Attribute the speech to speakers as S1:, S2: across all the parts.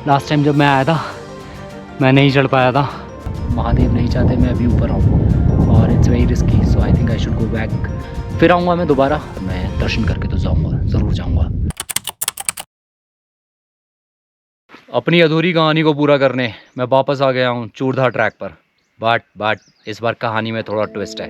S1: Last time जब मैं आया था मैं नहीं चढ़ पाया था। महादेव नहीं चाहते मैं अभी ऊपर आऊँ और it's very risky, so I think I should go back. फिर आऊँगा मैं दोबारा, मैं दर्शन करके तो जाऊँगा, ज़रूर जाऊँगा। अपनी अधूरी कहानी को पूरा करने मैं वापस आ गया हूँ चूड़धार ट्रैक पर। बट इस बार कहानी में थोड़ा ट्विस्ट है।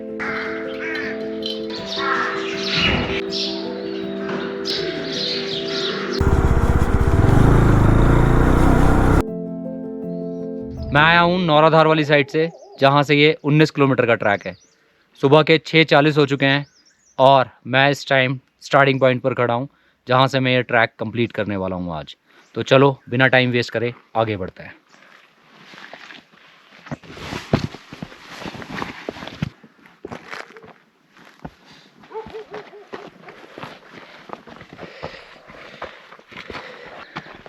S1: मैं आया हूँ नौराधार वाली साइड से, जहाँ से ये 19 किलोमीटर का ट्रैक है। सुबह के 6:40 हो चुके हैं और मैं इस टाइम स्टार्टिंग पॉइंट पर खड़ा हूँ, जहाँ से मैं ये ट्रैक कंप्लीट करने वाला हूँ आज। तो चलो बिना टाइम वेस्ट करे आगे बढ़ते हैं।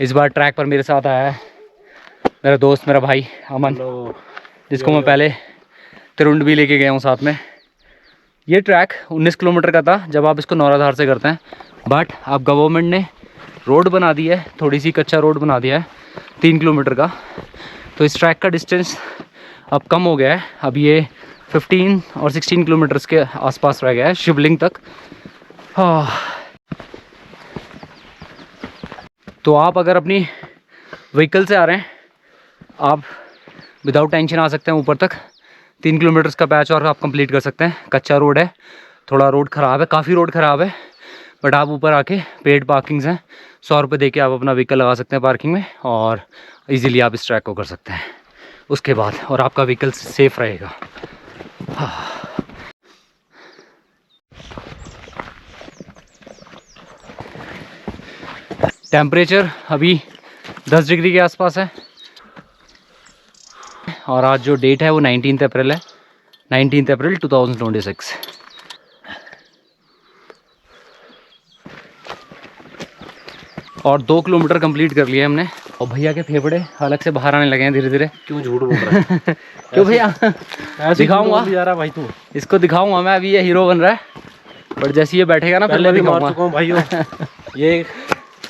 S1: इस बार ट्रैक पर मेरे साथ आया है मेरा दोस्त, मेरा भाई अमन, जिसको मैं पहले तिरुंड भी लेके गया हूँ साथ में। ये ट्रैक 19 किलोमीटर का था जब आप इसको नौराधार से करते हैं, बट अब गवर्नमेंट ने रोड बना दी है, थोड़ी सी कच्चा रोड बना दिया है 3 किलोमीटर का। तो इस ट्रैक का डिस्टेंस अब कम हो गया है, अब ये 15 और 16 किलोमीटर्स के आसपास रह गया है शिवलिंग तक। तो आप अगर अपनी व्हीकल से आ रहे हैं, आप विदाउट टेंशन आ सकते हैं ऊपर तक। 3 किलोमीटर्स का पैच और आप कंप्लीट कर सकते हैं। कच्चा रोड है, थोड़ा रोड ख़राब है, काफ़ी रोड ख़राब है, बट आप ऊपर आके पेड पार्किंग्स हैं, 100 रुपये दे के आप अपना व्हीकल लगा सकते हैं पार्किंग में और इजीली आप इस ट्रैक को कर सकते हैं उसके बाद, और आपका व्हीकल सेफ रहेगा। टेम्परेचर अभी 10 डिग्री के आसपास है और आज जो डेट है वो 19 अप्रैल है, 19 अप्रैल 2026। और 2 किलोमीटर कंप्लीट कर लिए हमने और भैया के फेफड़े अलग से बाहर आने लगे हैं धीरे धीरे।
S2: क्यों झूठ बोल रहा है?
S1: क्यों भैया? दिखाऊंगा
S2: जा रहा भाई, तू
S1: इसको दिखाऊंगा मैं। अभी ये हीरो बन रहा है, बट जैसे ये बैठेगा ना
S2: पहले भी मार चुका हूँ भाइयों। ये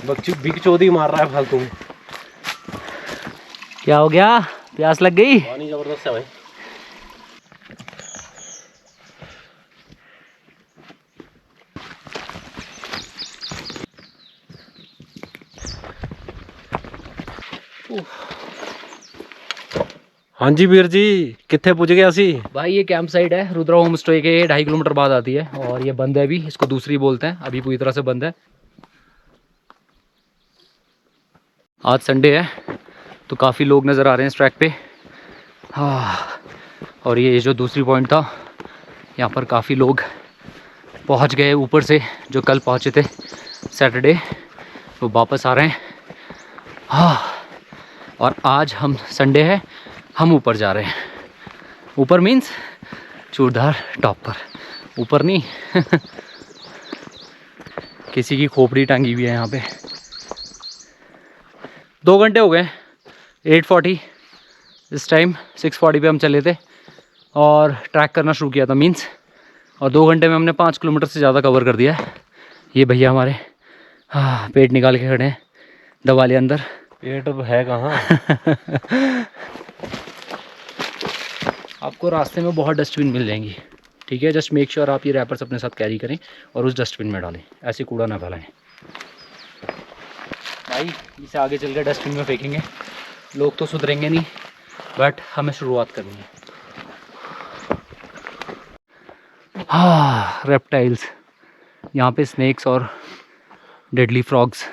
S2: बिग चौधरी मार रहा है फालतू में।
S1: क्या हो गया? प्यास लग गई?
S2: पानी जबरदस्त है भाई। हाँ जी वीर जी, कितने पुज गया सी?
S1: भाई ये कैंप साइट है रुद्रा होम स्टे के 2.5 किलोमीटर बाद आती है और ये बंद है अभी, इसको दूसरी बोलते हैं, अभी पूरी तरह से बंद है। आज संडे है तो काफ़ी लोग नज़र आ रहे हैं इस ट्रैक पे। हाँ, और ये जो दूसरी पॉइंट था यहाँ पर काफ़ी लोग पहुँच गए ऊपर से, जो कल पहुँचे थे सैटरडे, वो वापस आ रहे हैं। हाँ, और आज हम संडे है, हम ऊपर जा रहे हैं। ऊपर मीन्स चूड़धार टॉप पर, ऊपर नहीं। किसी की खोपड़ी टांगी हुई है यहाँ पे। 2 घंटे हो गए, 8:40 इस टाइम, 6:40 पे हम चले थे और ट्रैक करना शुरू किया था मीन्स, और 2 घंटे में हमने 5 किलोमीटर से ज़्यादा कवर कर दिया है। ये भैया हमारे हाँ पेट निकाल के खड़े हैं, दबा लिया अंदर।
S2: पेट है कहाँ?
S1: आपको रास्ते में बहुत डस्टबिन मिल जाएंगी, ठीक है? जस्ट मेक श्योर आप ये रैपर्स अपने साथ कैरी करें और उस डस्टबिन में डालें, ऐसे कूड़ा ना फैलाएं। भाई इसे आगे चल के डस्टबिन में फेंकेंगे, लोग तो सुधरेंगे नहीं, बट हमें शुरुआत करनी है। हाँ, रेप्टाइल्स, यहाँ पे स्नेक्स और डेडली फ्रॉग्स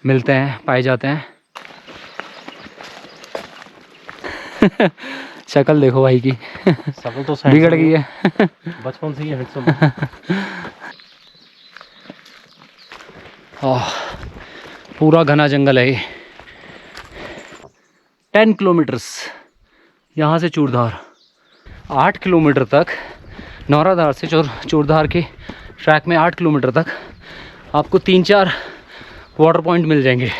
S1: मिलते हैं, पाए जाते हैं। शक्ल देखो भाई की,
S2: शक्ल तो
S1: बिगड़ गई है।
S2: बचपन से ही हैंडसम।
S1: पूरा घना जंगल है ये। 10 किलोमीटर्स यहाँ से चूड़धार, 8 किलोमीटर तक नौराधार से चूड़धार के ट्रैक में 8 किलोमीटर तक आपको 3-4 वाटर पॉइंट मिल जाएंगे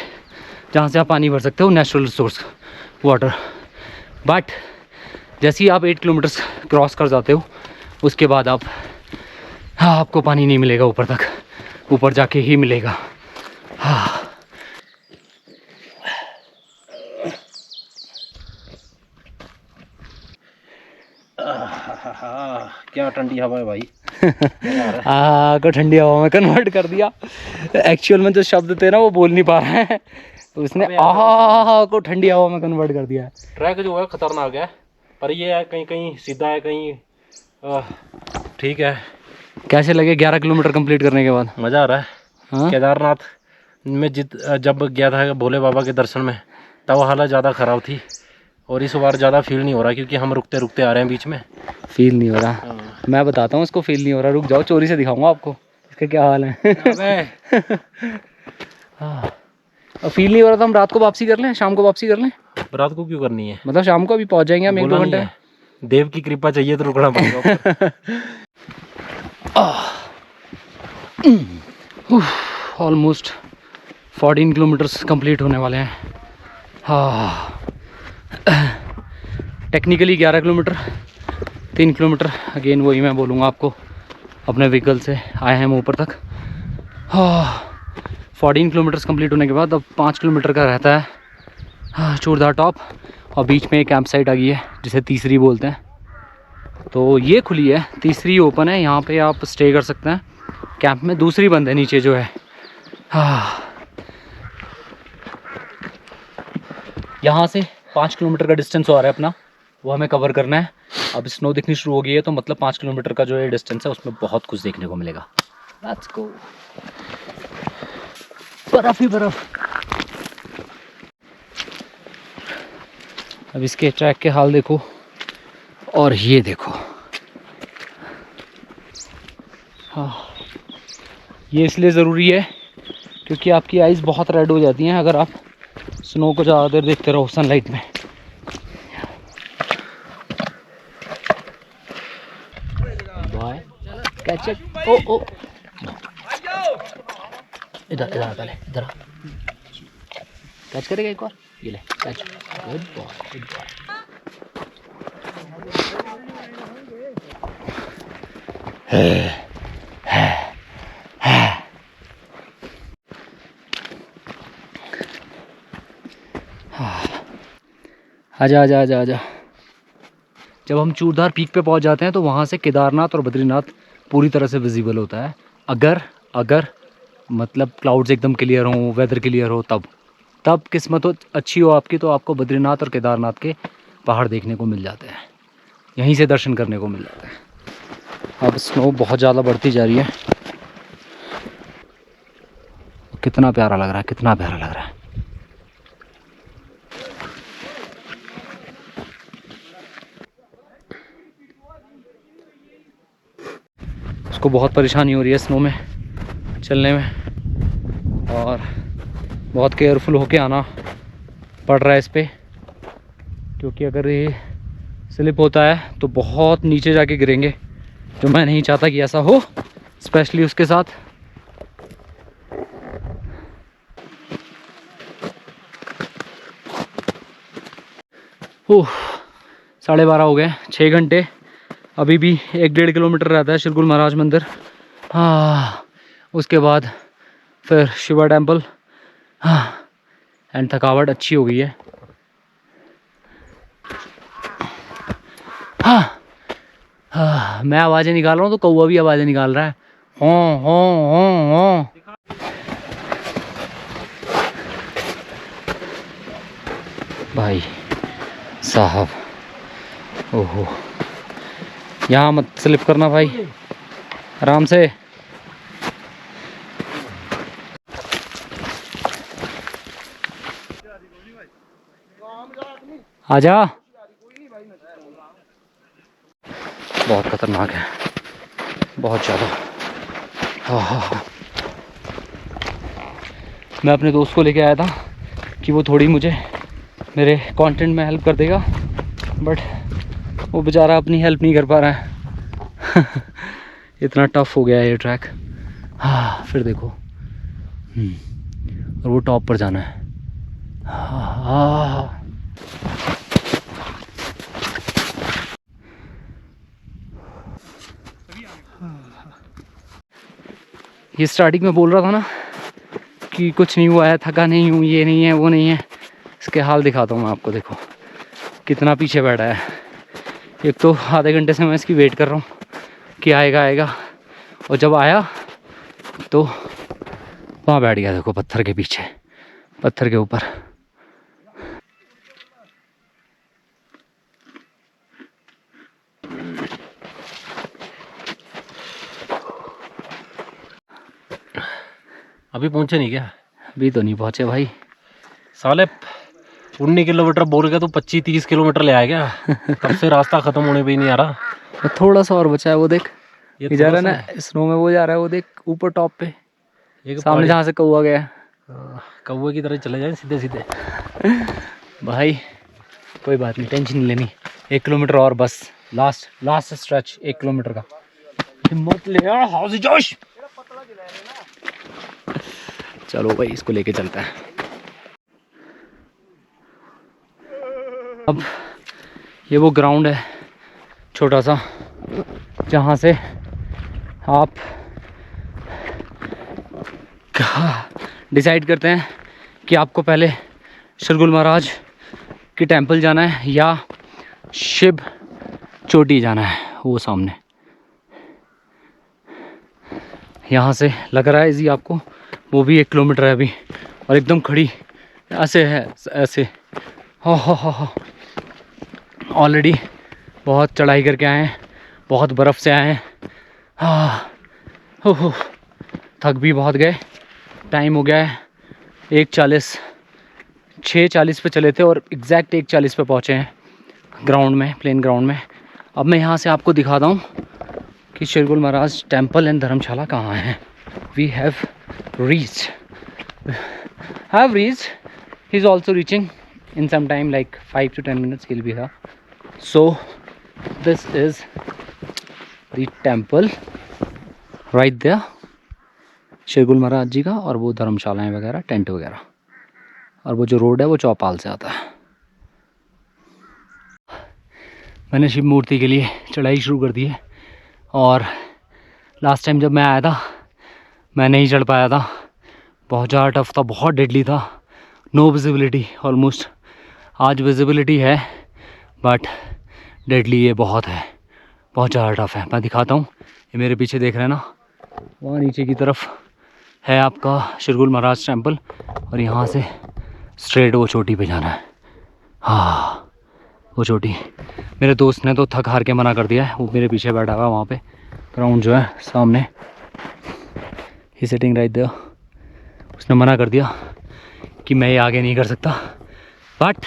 S1: जहाँ से आप पानी भर सकते हो, नेचुरल रिसोर्स वाटर। बट जैसे ही आप 8 किलोमीटर क्रॉस कर जाते हो उसके बाद आपको पानी नहीं मिलेगा ऊपर तक, ऊपर जाके ही मिलेगा। हाँ,
S2: क्या ठंडी हवा है भाई।
S1: को ठंडी हवा में कन्वर्ट कर दिया। एक्चुअल में जो शब्द थे ना वो बोल नहीं पा रहे हैं, तो उसने को ठंडी हवा में कन्वर्ट कर दिया है।
S2: ट्रैक जो है खतरनाक है, पर ये है कहीं कहीं सीधा है, कहीं ठीक है।
S1: कैसे लगे 11 किलोमीटर कंप्लीट करने के बाद?
S2: मज़ा आ रहा है।
S1: हाँ?
S2: केदारनाथ में जब गया था भोले बाबा के दर्शन में, तब हालत ज़्यादा ख़राब थी, और इस बार ज़्यादा फील नहीं हो रहा क्योंकि हम रुकते रुकते आ रहे हैं बीच में।
S1: फील नहीं हो रहा? मैं बताता हूँ इसको फील नहीं हो रहा, रुक जाओ चोरी से दिखाऊंगा आपको इसका क्या हाल है। हाँ, और फील नहीं हो रहा तो हम रात को वापसी कर लें, शाम को वापसी कर लें।
S2: रात को क्यों करनी है?
S1: मतलब शाम को अभी पहुँच जाएंगे हम 1-2 घंटे।
S2: देव की कृपा चाहिए तो रुकना पड़ेगा।
S1: ऑलमोस्ट 14 किलोमीटर्स कंप्लीट होने वाले हैं। हाँ, टेक्निकली 11 किलोमीटर, 3 किलोमीटर अगेन वही मैं बोलूँगा आपको, अपने व्हीकल से आए हैं हम ऊपर तक। हाँ, 14 किलोमीटर्स कंप्लीट होने के बाद अब 5 किलोमीटर का रहता है हाँ, चूड़धार टॉप, और बीच में एक कैंप साइट आ गई है जिसे तीसरी बोलते हैं। तो ये खुली है, तीसरी ओपन है, यहाँ पे आप स्टे कर सकते हैं कैंप में। दूसरी बंद है नीचे जो है। हाँ, यहाँ से 5 किलोमीटर का डिस्टेंस और है अपना, वो हमें कवर करना है। अब स्नो दिखनी शुरू हो गई है, तो मतलब 5 किलोमीटर का जो है डिस्टेंस है उसमें बहुत कुछ देखने को मिलेगा। Let's go. बर्फ ही बर्फ। अब इसके ट्रैक के हाल देखो, और ये देखो। हाँ, ये इसलिए ज़रूरी है क्योंकि आपकी आइज़ बहुत रेड हो जाती हैं अगर आप स्नो को ज़्यादा देर देखते रहो सनलाइट में। Bye catch it. ओ ओ, इधर इधर पहले इधर कैच करेगा एक बार, ये ले catch. Good boy, good boy. आजा आजा आजा आजा। जब हम चूड़धार पीक पे पहुंच जाते हैं तो वहाँ से केदारनाथ और बद्रीनाथ पूरी तरह से विजिबल होता है। अगर मतलब क्लाउड्स एकदम क्लियर हों, वेदर क्लियर हो, तब किस्मत अच्छी हो आपकी तो आपको बद्रीनाथ और केदारनाथ के पहाड़ देखने को मिल जाते हैं, यहीं से दर्शन करने को मिल जाते हैं। अब स्नो बहुत ज़्यादा बढ़ती जा रही है। कितना प्यारा लग रहा है, कितना प्यारा लग रहा है। उसको बहुत परेशानी हो रही है स्नो में चलने में, और बहुत केयरफुल होके आना पड़ रहा है इस पे, क्योंकि अगर ये स्लिप होता है तो बहुत नीचे जाके गिरेंगे, जो मैं नहीं चाहता कि ऐसा हो, स्पेशली उसके साथ। ओह, 12:30 हो गए, 6 घंटे। अभी भी 1-1.5 किलोमीटर रहता है शिरकुल महाराज मंदिर। हाँ, उसके बाद फिर शिवा टेम्पल। हाँ, एंड थकावट अच्छी हो गई है। हाँ, हाँ, मैं आवाज़ें निकाल रहा हूँ तो कौवा भी आवाज़ें निकाल रहा है। हों हों हों हों। भाई साहब, ओहो, यहाँ मत स्लिप करना भाई, आराम से। आजा। बहुत खतरनाक है, बहुत ज़्यादा। हाँ हाँ हाँ, मैं अपने दोस्त को लेके आया था कि वो थोड़ी मुझे मेरे कंटेंट में हेल्प कर देगा, बट वो बेचारा अपनी हेल्प नहीं कर पा रहा है। इतना टफ हो गया है ये ट्रैक। हाँ, फिर देखो, और वो टॉप पर जाना है। हाँ, ये स्टार्टिंग में बोल रहा था ना कि कुछ नहीं हुआ है, थका नहीं हूँ, ये नहीं है, वो नहीं है। इसके हाल दिखाता हूँ मैं आपको, देखो कितना पीछे बैठा है। एक तो आधे घंटे से मैं इसकी वेट कर रहा हूँ कि आएगा आएगा, और जब आया तो वहाँ बैठ गया, देखो पत्थर के पीछे, पत्थर के ऊपर।
S2: अभी पहुंचे नहीं क्या?
S1: अभी तो नहीं पहुँचे भाई।
S2: साले 19 किलोमीटर बोल के तो 25-30 किलोमीटर ले आया क्या? तब से रास्ता खत्म होने पे ही नहीं आ रहा।
S1: तो थोड़ा सा और बचा है, वो देख
S2: ये
S1: जा रहा है ना स्नो में, वो जा रहा है, वो देख ऊपर टॉप पे सामने जहाँ से कौवा गया।
S2: कौवे की तरह चले जाए सीधे सीधे।
S1: भाई कोई बात नहीं, टेंशन नहीं लेनी। 1 किलोमीटर और बस, लास्ट स्ट्रेच 1 किलोमीटर का। हिम्मत ले यार, हौसला जोश। चलो भाई इसको लेके चलते हैं। अब ये वो ग्राउंड है छोटा सा, जहाँ से आप डिसाइड करते हैं कि आपको पहले शरगुल महाराज की टेंपल जाना है या शिव चोटी जाना है। वो सामने यहाँ से लग रहा है इजी आपको, वो भी 1 किलोमीटर है अभी, और एकदम खड़ी ऐसे है ऐसे। हो ऑलरेडी बहुत चढ़ाई करके आए हैं, बहुत बर्फ़ से आए हैं। हो थक भी बहुत गए। टाइम हो गया है 1:40, 6:40 पे चले थे और एग्जैक्ट 1:40 पे पहुँचे हैं ग्राउंड में, प्लेन ग्राउंड में। अब मैं यहाँ से आपको दिखाता हूँ कि शरगुल महाराज टेंपल एंड धर्मशाला कहाँ है। We have reached, he is also reaching in some time, like 5 to 10 minutes he'll be here. So this is the temple right there, शरगुल महाराज जी का, और वो धर्मशालाएं वगैरह, टेंट वगैरह, और वो जो रोड है वो चौपाल से आता है। मैंने शिव मूर्ति के लिए चढ़ाई शुरू कर दी है, और लास्ट टाइम जब मैं आया था मैं नहीं चढ़ पाया था, बहुत ज़्यादा टफ था, बहुत डेडली था, नो विजिबिलिटी ऑलमोस्ट। आज विजिबिलिटी है बट डेडली ये बहुत है, बहुत ज़्यादा टफ है। मैं दिखाता हूँ, ये मेरे पीछे देख रहे हैं ना, वहाँ नीचे की तरफ है आपका शरगुल महाराज टेंपल, और यहाँ से स्ट्रेट वो चोटी पे जाना है। हाँ वो चोटी, मेरे दोस्त ने तो थक हार के मना कर दिया है, वो मेरे पीछे बैठा हुआ है वहाँ पे। ग्राउंड जो है सामने, ही सिटिंग राइट देयर, उसने मना कर दिया कि मैं ये आगे नहीं कर सकता। बट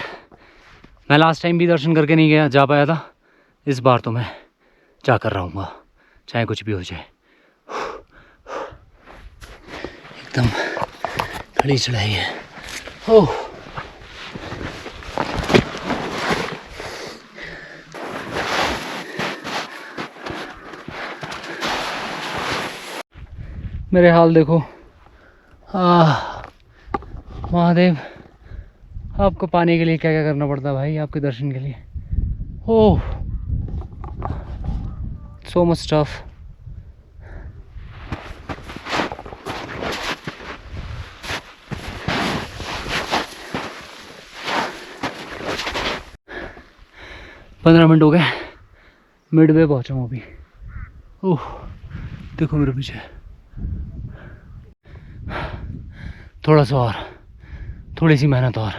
S1: मैं लास्ट टाइम भी दर्शन करके नहीं जा पाया था, इस बार तो मैं जा कर रहूँगा चाहे कुछ भी हो जाए। एकदम खड़ी चढ़ाई है। ओह मेरे हाल देखो। महादेव, आपको पाने के लिए क्या क्या करना पड़ता है भाई, आपके दर्शन के लिए। ओह सो मच टफ। पंद्रह मिनट हो गए, मिडवे पहुंचा हूँ अभी। ओह देखो मेरे पीछे, थोड़ा सा और, थोड़ी सी मेहनत और,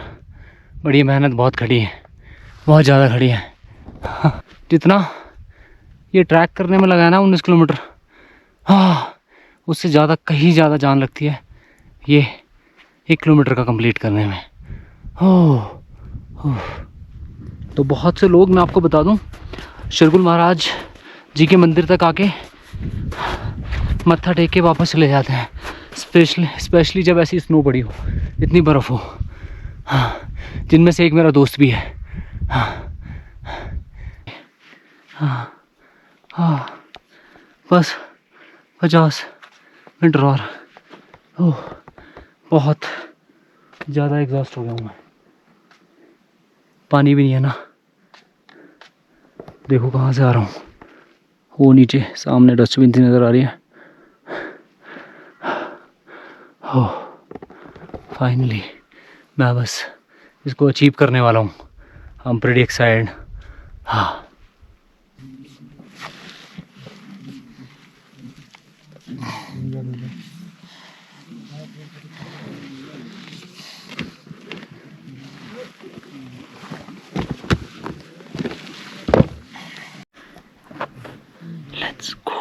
S1: बड़ी मेहनत बहुत खड़ी है, बहुत ज़्यादा खड़ी है। जितना ये ट्रैक करने में लगा है ना 19 किलोमीटर, हाँ उससे ज़्यादा, कहीं ज़्यादा जान लगती है ये 1 किलोमीटर का कंप्लीट करने में। ओह तो बहुत से लोग, मैं आपको बता दूं, शरगुल महाराज जी के मंदिर तक आके मत्था टेक के वापस चले जाते हैं, स्पेशली जब ऐसी स्नो पड़ी हो, इतनी बर्फ़ हो। हाँ जिनमें से एक मेरा दोस्त भी है। हाँ हाँ हाँ बस 50 मिनट और। ओह बहुत ज़्यादा एग्जॉस्ट हो गया हूँ मैं। पानी भी नहीं है ना, देखो कहाँ से आ रहा हूँ, वो नीचे सामने डस्टबिन सी नज़र आ रही है। ओह फाइनली मैं बस इसको अचीव करने वाला हूँ। I am pretty excited. हाँ लेट्स गो।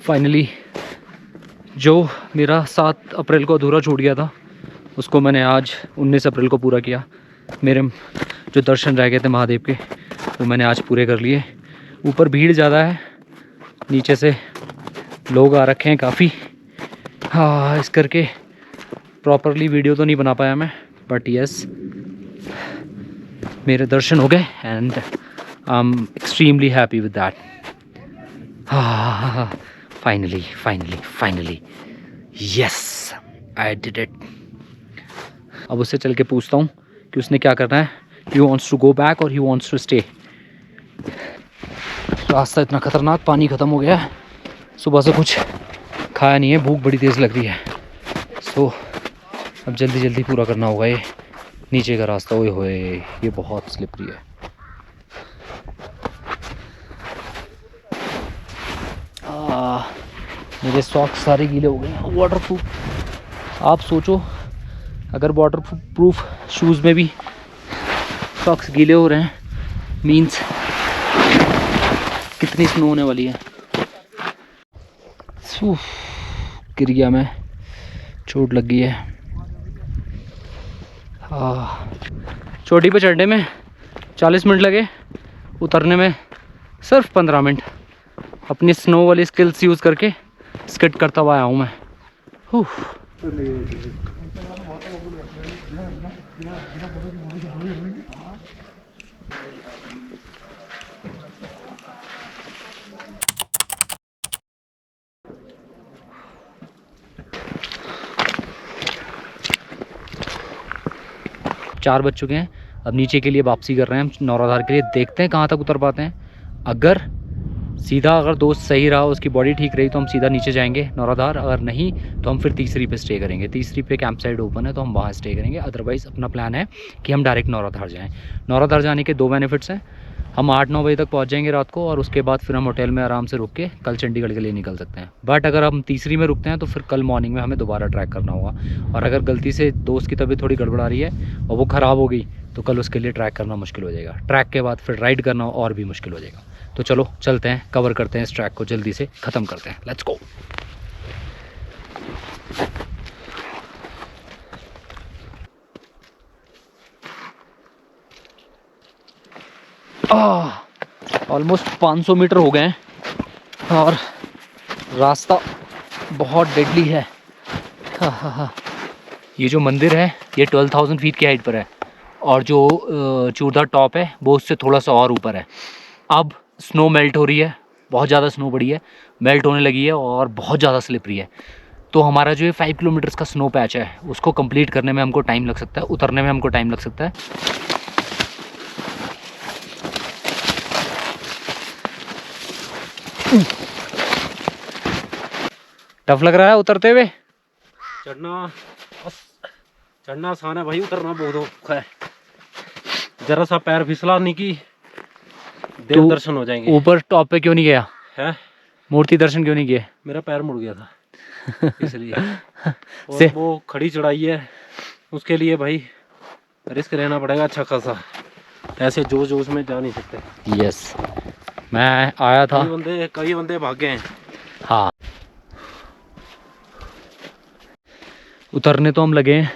S1: फाइनली जो मेरा 7 अप्रैल को अधूरा छूट गया था उसको मैंने आज 19 अप्रैल को पूरा किया। मेरे जो दर्शन रह गए थे महादेव के वो मैंने आज पूरे कर लिए। ऊपर भीड़ ज़्यादा है, नीचे से लोग आ रखे हैं काफ़ी। हाँ, इस करके प्रॉपरली वीडियो तो नहीं बना पाया मैं, बट यस मेरे दर्शन हो गए and I am extremely happy with that. हाँ, finally finally finally yes I did it. अब उससे चल के पूछता हूँ कि उसने क्या करना है, he wants to go back और ही वॉन्ट्स टू स्टे। रास्ता इतना ख़तरनाक, पानी ख़त्म हो गया है, सुबह से कुछ खाया नहीं है, भूख बड़ी तेज़ लग रही है। सो अब जल्दी जल्दी पूरा करना होगा ये नीचे का रास्ता। ओए होए, ये बहुत स्लिपरी है। मेरे सॉक्स सारे गीले हो गए हैं। वाटरप्रूफ, आप सोचो अगर वाटरप्रूफ शूज़ में भी सॉक्स गीले हो रहे हैं, मीन्स कितनी स्नो होने वाली है। गिर गया मैं, चोट लग गई है। चोटी पे चढ़ने में 40 मिनट लगे, उतरने में सिर्फ 15 मिनट। अपनी स्नो वाली स्किल्स यूज़ करके स्किट करता हुआ आया हूँ मैं। 4 बज चुके हैं। अब नीचे के लिए वापसी कर रहे हैं हम नौराधार के लिए। देखते हैं कहाँ तक उतर पाते हैं। अगर दोस्त सही रहा, उसकी बॉडी ठीक रही तो हम सीधा नीचे जाएंगे नौराधार। अगर नहीं तो हम फिर तीसरी पे स्टे करेंगे। तीसरी पे कैंप साइड ओपन है तो हम वहाँ स्टे करेंगे। अदरवाइज़ अपना प्लान है कि हम डायरेक्ट नौराधार जाएँ। नौराधार जाने के 2 बेनिफिट्स हैं। हम 8-9 बजे तक पहुँच जाएंगे रात को, और उसके बाद फिर हम होटल में आराम से रुक के कल चंडीगढ़ के लिए निकल सकते हैं। बट अगर हम तीसरी में रुकते हैं तो फिर कल मॉर्निंग में हमें दोबारा ट्रैक करना होगा। और अगर गलती से दोस्त की तबीयत थोड़ी गड़बड़ा रही है और वो ख़राब हो गई तो कल उसके लिए ट्रैक करना मुश्किल हो जाएगा। ट्रैक के बाद फिर राइड करना और भी मुश्किल हो जाएगा। तो चलो चलते हैं, कवर करते हैं इस ट्रैक को, जल्दी से ख़त्म करते हैं। Let's go. ऑलमोस्ट 500 मीटर हो गए हैं और रास्ता बहुत डेडली है। ये जो मंदिर है ये 12,000 फीट की हाइट पर है, और जो चूरधार टॉप है वो उससे थोड़ा सा और ऊपर है। अब स्नो मेल्ट हो रही है, बहुत ज़्यादा स्नो पड़ी है, मेल्ट होने लगी है और बहुत ज़्यादा स्लिपरी है। तो हमारा जो ये 5 किलोमीटर्स का स्नो पैच है उसको कंप्लीट करने में हमको टाइम लग सकता है, उतरने में हमको टाइम लग सकता है। टफ लग रहा है उतरते हुए।
S2: चढ़ना आसान है भाई, उतरना बहुत औखा है। जरा सा पैर फिसला नहीं की देव दर्शन हो जाएंगे।
S1: ऊपर टॉप पे क्यों नहीं गया है? मूर्ति दर्शन क्यों नहीं किए?
S2: मेरा पैर मुड़ गया था इसलिए। और वो खड़ी चढ़ाई है, उसके लिए भाई रिस्क लेना पड़ेगा अच्छा खासा। ऐसे जोश जोश में जा नहीं सकते।
S1: यस, मैं आया था।
S2: कई बंदे भाग गए हैं।
S1: हाँ, उतरने तो हम लगे हैं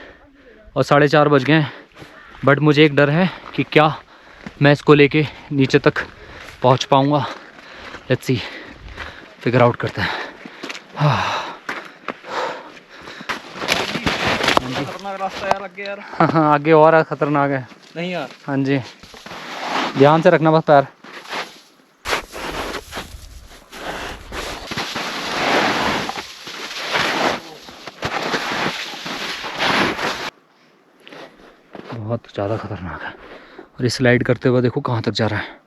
S1: और 4:30 बज गए हैं, बट मुझे एक डर है कि क्या मैं इसको लेके नीचे तक पहुंच पाऊंगा। लेट्स सी, फिगर आउट करते हैं। खतरनाक रास्ता यार, आगे यार। हाँ, आगे और खतरनाक है।
S2: नहीं यार,
S1: हाँ जी, ध्यान से रखना बस पैर। बहुत ज़्यादा खतरनाक है। और ये स्लाइड करते हुए देखो कहाँ तक जा रहा है।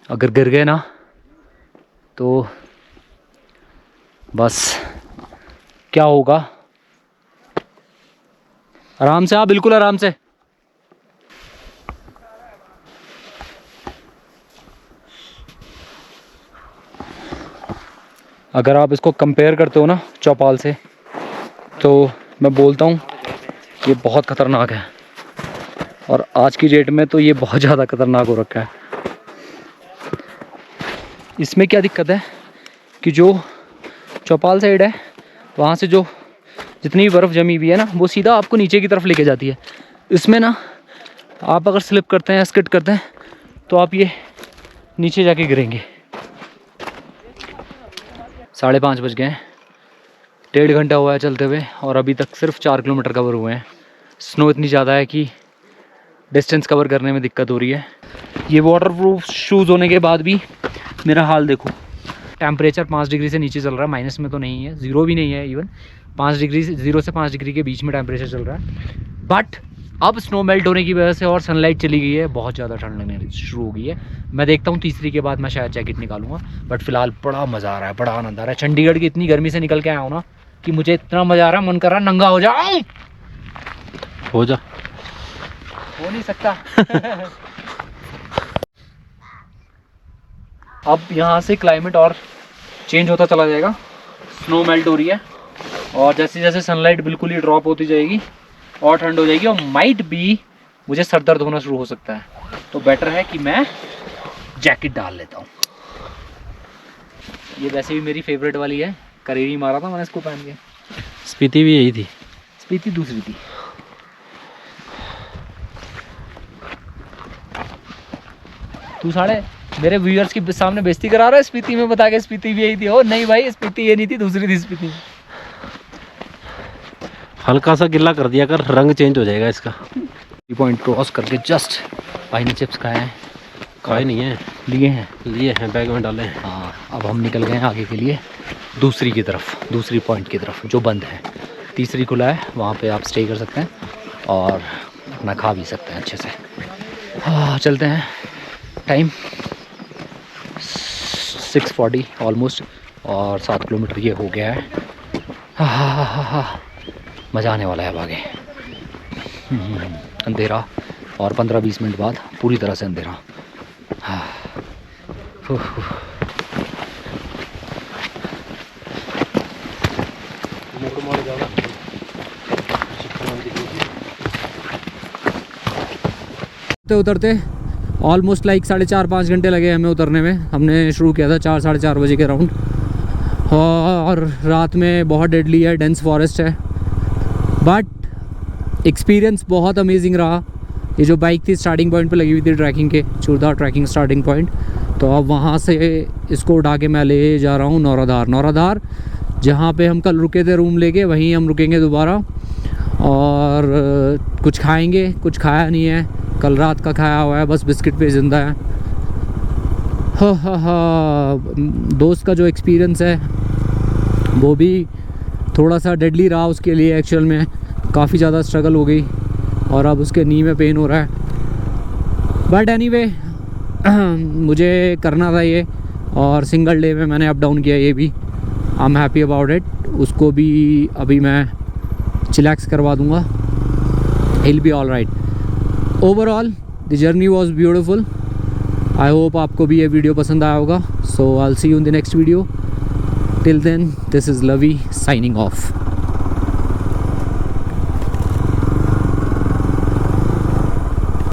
S1: अगर गिर गए ना तो बस क्या होगा। आराम से, हाँ बिल्कुल आराम से। अगर आप इसको कंपेयर करते हो ना चौपाल से, तो मैं बोलता हूँ ये बहुत ख़तरनाक है। और आज की डेट में तो ये बहुत ज़्यादा खतरनाक हो रखा है। इसमें क्या दिक्कत है कि जो चौपाल साइड है वहाँ से जो जितनी बर्फ़ जमी हुई है ना वो सीधा आपको नीचे की तरफ लेके जाती है। इसमें ना आप अगर स्लिप करते हैं, स्किड करते हैं तो आप ये नीचे जाके गिरेंगे। 5:30 बज गए हैं, 1.5 घंटा हुआ है चलते हुए और अभी तक सिर्फ 4 किलोमीटर कवर हुए हैं। स्नो इतनी ज़्यादा है कि डिस्टेंस कवर करने में दिक्कत हो रही है। ये वाटरप्रूफ शूज़ होने के बाद भी मेरा हाल देखो। टेम्परेचर 5 डिग्री से नीचे चल रहा है, माइनस में तो नहीं है, 0 भी नहीं है इवन। 5 डिग्री से 0 से 5 डिग्री के बीच में टेम्परेचर चल रहा है। बट अब स्नो मेल्ट होने की वजह से और सनलाइट चली गई है, बहुत ज़्यादा ठंड लगने शुरू हो गई है। मैं देखता हूँ तीसरी के बाद मैं शायद जैकेट निकालूंगा। बट फिलहाल बड़ा मज़ा आ रहा है, बड़ा आनंद आ रहा है। चंडीगढ़ की इतनी गर्मी से निकल के आया हूँ ना कि मुझे इतना मज़ा आ रहा है, मन कर रहा है नंगा हो जाऊँ।
S2: हो जा,
S1: हो नहीं सकता। अब यहाँ से क्लाइमेट और चेंज होता चला जाएगा। स्नो मेल्ट हो रही है और जैसे जैसे सनलाइट बिल्कुल ही ड्रॉप होती जाएगी और ठंड हो जाएगी और माइट भी मुझे सर दर्द होना शुरू हो सकता है। तो बेटर है कि मैं जैकेट डाल लेता हूँ। ये वैसे भी मेरी फेवरेट वाली है, करेरी मारा था मैंने इसको पहन के।
S2: स्पीति भी यही थी।
S1: स्पीति दूसरी थी। तू साढ़े मेरे व्यूअर्स के सामने बेइज्जती करा रहा है स्पीति में बता के स्पीति भी यही थी। ओ नहीं भाई, स्पीति ये नहीं थी, दूसरी थी स्पीति।
S2: हल्का सा गिल्ला कर दिया कर, रंग चेंज हो जाएगा इसका।
S1: पॉइंट क्रॉस करके जस्ट भाई ने चिप्स खाए हैं।
S2: खाए नहीं है,
S1: लिए हैं,
S2: लिए हैं, बैग में डाले हैं।
S1: हाँ अब हम निकल गए हैं आगे के लिए, दूसरी की तरफ, दूसरी पॉइंट की तरफ जो बंद है। तीसरी खुला है, वहाँ पे आप स्टे कर सकते हैं और अपना खा भी सकते हैं अच्छे से। हाँ चलते हैं। टाइम 6:40 ऑलमोस्ट और 7 किलोमीटर ये हो गया है। हाँ मज़ा आने वाला है अब आगे। अंधेरा और 15-20 मिनट बाद पूरी तरह से अंधेरा। हाँ उतरते ऑलमोस्ट लाइक 4.5-5 घंटे लगे हमें उतरने में। हमने शुरू किया था 4-4:30 बजे के राउंड और रात में बहुत डेडली है, डेंस फॉरेस्ट है। बट एक्सपीरियंस बहुत अमेजिंग रहा। ये जो बाइक थी स्टार्टिंग पॉइंट पे लगी हुई थी ट्रैकिंग के, चूरदा ट्रैकिंग स्टार्टिंग पॉइंट, तो अब वहाँ से इसको उठा के मैं ले जा रहा हूँ नौराधार जहाँ पे हम कल रुके थे रूम लेके, वहीं हम रुकेंगे दोबारा और कुछ खाएंगे। कुछ खाया नहीं है, कल रात का खाया हुआ है, बस बिस्किट पे ज़िंदा है। हाँ दोस्त का जो एक्सपीरियंस है वो भी थोड़ा सा डेडली रहा उसके लिए। एक्चुअल में काफ़ी ज़्यादा स्ट्रगल हो गई और अब उसके नी में पेन हो रहा है। बट एनीवे मुझे करना था ये और सिंगल डे में मैंने अप डाउन किया, ये भी I am happy about it. उसको भी अभी मैं चिलैक्स करवा दूँगा, he'll be all right. Overall the journey was beautiful. I hope आपको भी ये वीडियो पसंद आया होगा। So I will see you in the next video. Till then this is Lovey signing of.